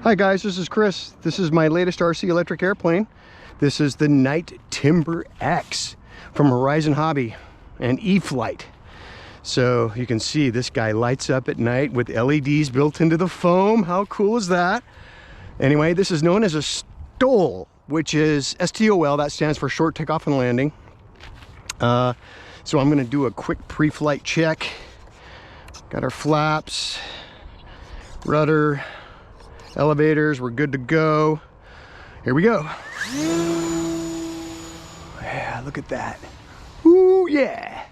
Hi guys, this is Chris. This is my latest RC electric airplane. This is the Night Timber X from Horizon Hobby and E-Flight. So you can see this guy lights up at night with LEDs built into the foam. How cool is that? Anyway, this is known as a S.T.O.L, which is S.T.O.L, that stands for short takeoff and landing. So I'm gonna do a quick pre-flight check. Got our flaps, rudder, elevators, we're good to go. Here we go. Yeah, look at that. Ooh, yeah.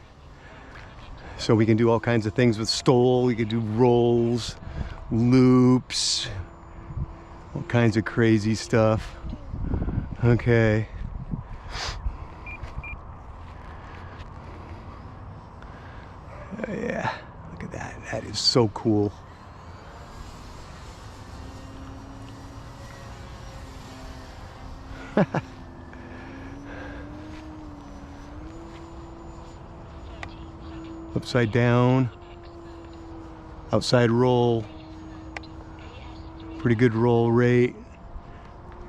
So we can do all kinds of things with S.T.O.L. We can do rolls, loops, all kinds of crazy stuff. Okay. Yeah, look at that. That is so cool. Upside down, outside roll, pretty good roll rate,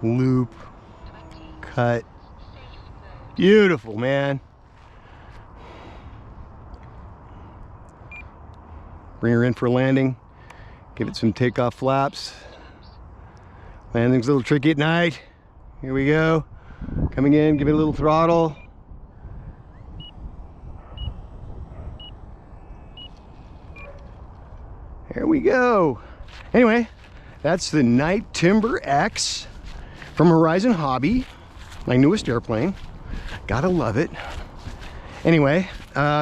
loop, cut, beautiful, man. Bring her in for landing, give it some takeoff flaps. Landing's a little tricky at night. Here we go. Coming in, give it a little throttle. There we go. Anyway, that's the Night Timber X from Horizon Hobby, my newest airplane. Gotta love it. Anyway,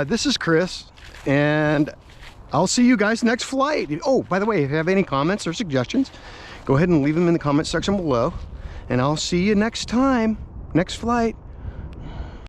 this is Chris, and I'll see you guys next flight. Oh, by the way, if you have any comments or suggestions, go ahead and leave them in the comment section below. And I'll see you next time, next flight.